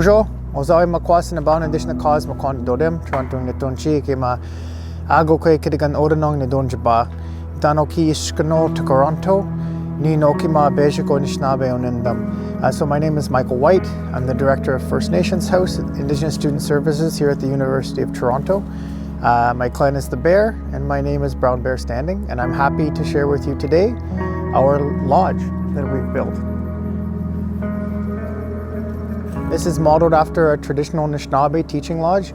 Bonjour, ozawi makwas na baon additional cause makon dodem, Toronto ni tonchi kima ago kwe kidigan odanong ni donjaba. Dano ki iskano to Toronto, ni no kima bejiko nishnabe onindam. So my name is Michael White. I'm the Director of First Nations House, Indigenous Student Services here at the University of Toronto. My clan is the Bear, and my name is Brown Bear Standing, and I'm happy to share with you today our lodge that we've built. This is modeled after a traditional Anishinaabe teaching lodge,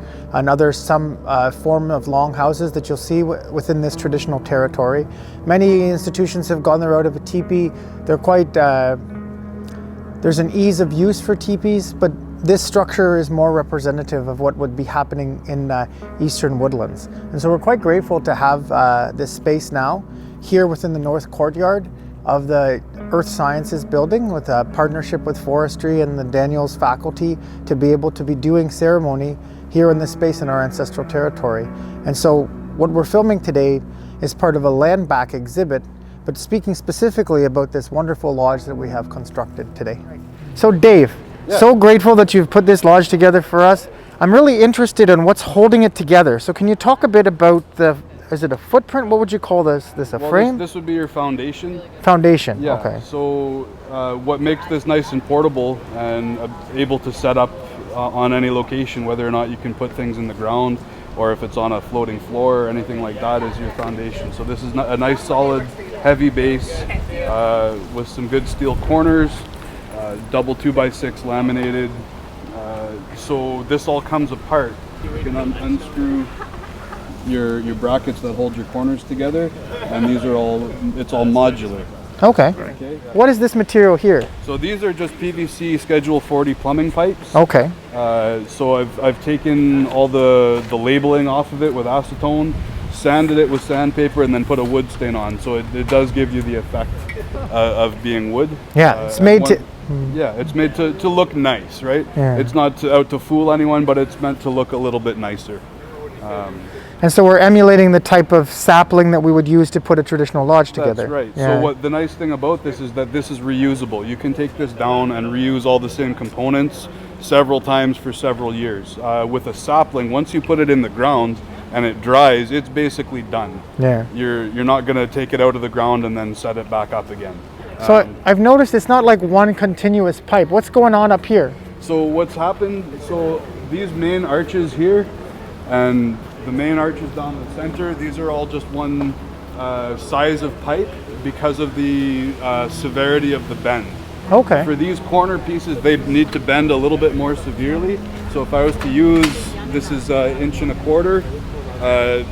some form of long houses that you'll see within this traditional territory. Many institutions have gone the route of a teepee. They're quite, there's an ease of use for teepees, but this structure is more representative of what would be happening in eastern woodlands. And so we're quite grateful to have this space now here within the North Courtyard of the Earth Sciences building, with a partnership with forestry and the Daniels faculty, to be able to be doing ceremony here in this space in our ancestral territory. And so what we're filming today is part of a Landback exhibit, but speaking specifically about this wonderful lodge that we have constructed today. So Dave, so grateful that you've put this lodge together for us. I'm really interested in what's holding it together. So can you talk a bit about is it a footprint? What would you call this? Frame? This would be your foundation. Foundation, yeah. Okay. So what makes this nice and portable and able to set up on any location, whether or not you can put things in the ground or if it's on a floating floor or anything like that, is your foundation. So this is a nice solid heavy base with some good steel corners, double 2x6 laminated. So this all comes apart. You can unscrew your brackets that hold your corners together, and it's all modular. Okay. What is this material here? So these are just PVC Schedule 40 plumbing pipes. Okay. So I've taken all the labeling off of it with acetone, sanded it with sandpaper, and then put a wood stain on. So it does give you the effect of being wood. Yeah, it's made to... Yeah, it's made to look nice, right? Yeah. It's not out to fool anyone, but it's meant to look a little bit nicer. And so we're emulating the type of sapling that we would use to put a traditional lodge together. That's right. Yeah. So what the nice thing about this is that this is reusable. You can take this down and reuse all the same components several times for several years. With a sapling, once you put it in the ground and it dries, it's basically done. Yeah. You're not going to take it out of the ground and then set it back up again. So I've noticed it's not like one continuous pipe. What's going on up here? So what's happened, so these main arches here and the main arches down the center, these are all just one size of pipe because of the severity of the bend. Okay. For these corner pieces, they need to bend a little bit more severely. So if I was to use, this is 1.25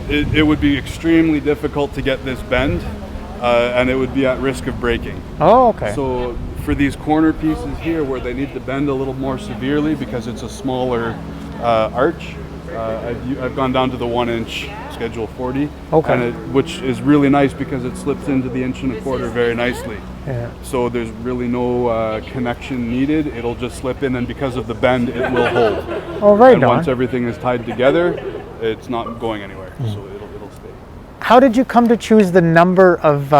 inches, it would be extremely difficult to get this bend, and it would be at risk of breaking. Oh, okay. So for these corner pieces here where they need to bend a little more severely because it's a smaller arch, I've gone down to the 1 inch Schedule 40, okay. Which is really nice because it slips into the 1.25 inches very nicely. Yeah. So there's really no connection needed. It'll just slip in, and because of the bend, it will hold. Oh, right on. And once everything is tied together, it's not going anywhere, so it'll stay. How did you come to choose the number of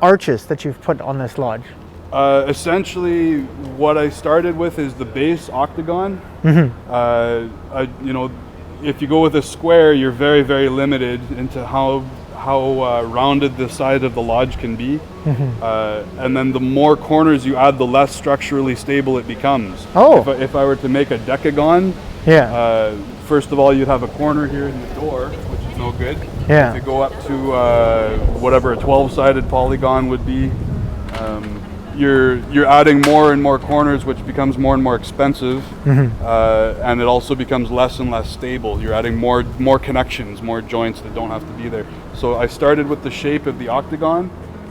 arches that you've put on this lodge? Essentially, what I started with is the base octagon. Mm-hmm. If you go with a square, you're very, very limited into how rounded the side of the lodge can be. Mm-hmm. And then the more corners you add, the less structurally stable it becomes. Oh. If I were to make a decagon, first of all, you'd have a corner here in the door, which is no good. Yeah. If you go up to whatever a 12-sided polygon would be, you're adding more and more corners, which becomes more and more expensive, and it also becomes less and less stable. You're adding more connections, more joints that don't have to be there. So I started with the shape of the octagon.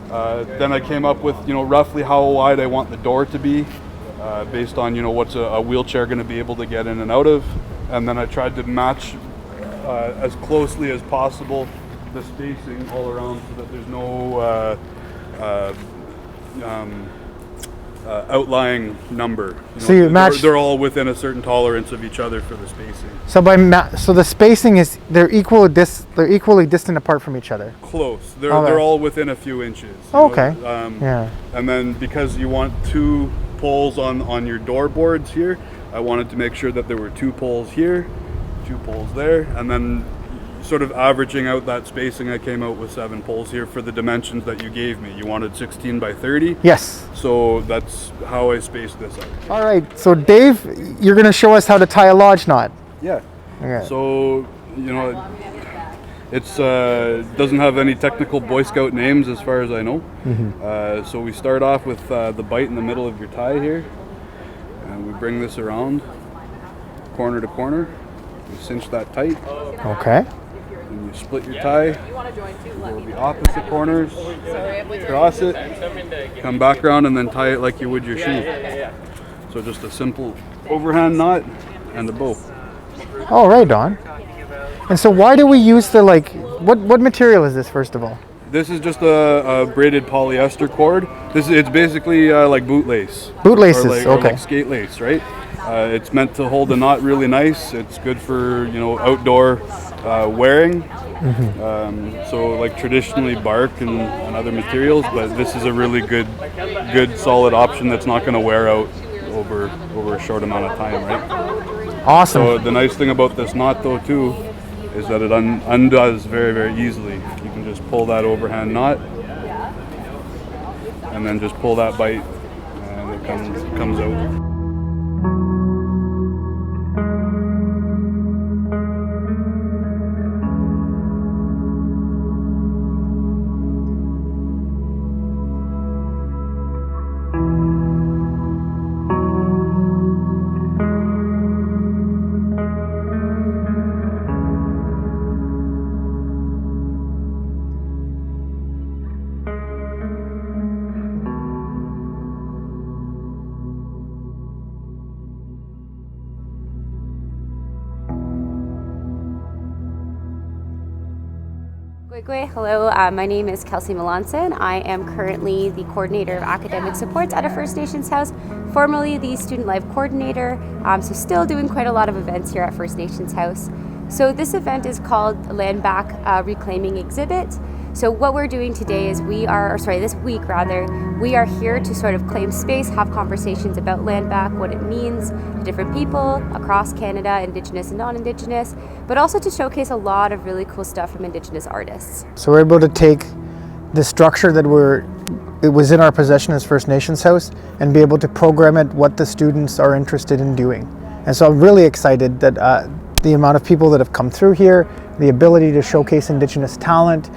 Then I came up with roughly how wide I want the door to be, based on what's a wheelchair going to be able to get in and out of, and then I tried to match as closely as possible the spacing all around so that there's no outlying number. So you match. They're all within a certain tolerance of each other for the spacing. So so the spacing is they're equally distant apart from each other. Close. They're all within a few inches. Okay. Yeah. And then because you want two poles on your door boards here, I wanted to make sure that there were 2 poles here, 2 poles there, and then sort of averaging out that spacing, I came out with 7 poles here for the dimensions that you gave me. You wanted 16 by 30. Yes. So that's how I spaced this out. All right, so Dave, you're going to show us how to tie a lodge knot. Yeah. Okay. So, you know, it's doesn't have any technical Boy Scout names as far as I know. So we start off with the bight in the middle of your tie here, and we bring this around corner to corner. We cinch that tight. Okay. And you split your tie, go the opposite corners, cross it, come back around, and then tie it like you would your shoe. So just a simple overhand knot and a bow. Oh, right on. And so why do we use the, like, what material is this, first of all? This is just a braided polyester cord. It's basically like boot lace. Boot laces, or okay. like skate lace, right? It's meant to hold the knot really nice. It's good for, you know, outdoor wearing. So like traditionally bark and other materials, but this is a really good solid option that's not going to wear out over a short amount of time, right? Awesome. So the nice thing about this knot though too is that it undoes very, very easily. You can just pull that overhand knot and then just pull that bight and it comes out. Hello, my name is Kelsey Melanson. I am currently the coordinator of academic supports at a First Nations house, formerly the student life coordinator, so still doing quite a lot of events here at First Nations house. So this event is called Landback Reclaiming exhibit. So what we're doing today is this week rather, we are here to sort of claim space, have conversations about landback, what it means to different people across Canada, Indigenous and non-Indigenous, but also to showcase a lot of really cool stuff from Indigenous artists. So we're able to take the structure that it was in our possession as First Nations House and be able to program it what the students are interested in doing. And so I'm really excited that the amount of people that have come through here, the ability to showcase Indigenous talent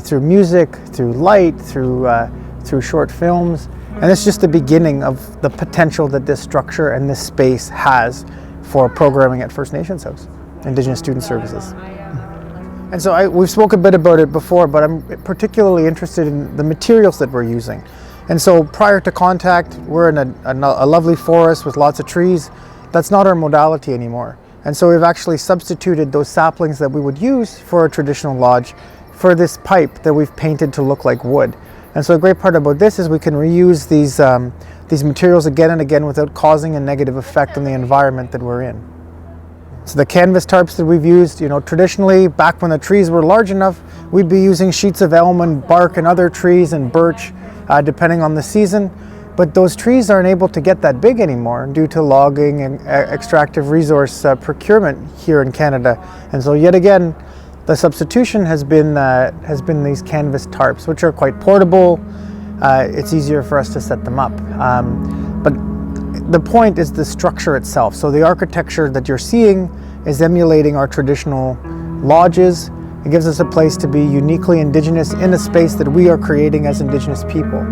through music, through light, through short films. And it's just the beginning of the potential that this structure and this space has for programming at First Nations House, Indigenous Student Services. And so we've spoken a bit about it before, but I'm particularly interested in the materials that we're using. And so prior to contact, we're in a lovely forest with lots of trees. That's not our modality anymore. And so we've actually substituted those saplings that we would use for a traditional lodge for this pipe that we've painted to look like wood. And so a great part about this is we can reuse these materials again and again without causing a negative effect on the environment that we're in. So the canvas tarps that we've used, traditionally back when the trees were large enough, we'd be using sheets of elm and bark and other trees and birch depending on the season. But those trees aren't able to get that big anymore due to logging and extractive resource procurement here in Canada. And so yet again, the substitution has been these canvas tarps, which are quite portable. It's easier for us to set them up. But the point is the structure itself. So the architecture that you're seeing is emulating our traditional lodges. It gives us a place to be uniquely Indigenous in a space that we are creating as Indigenous people.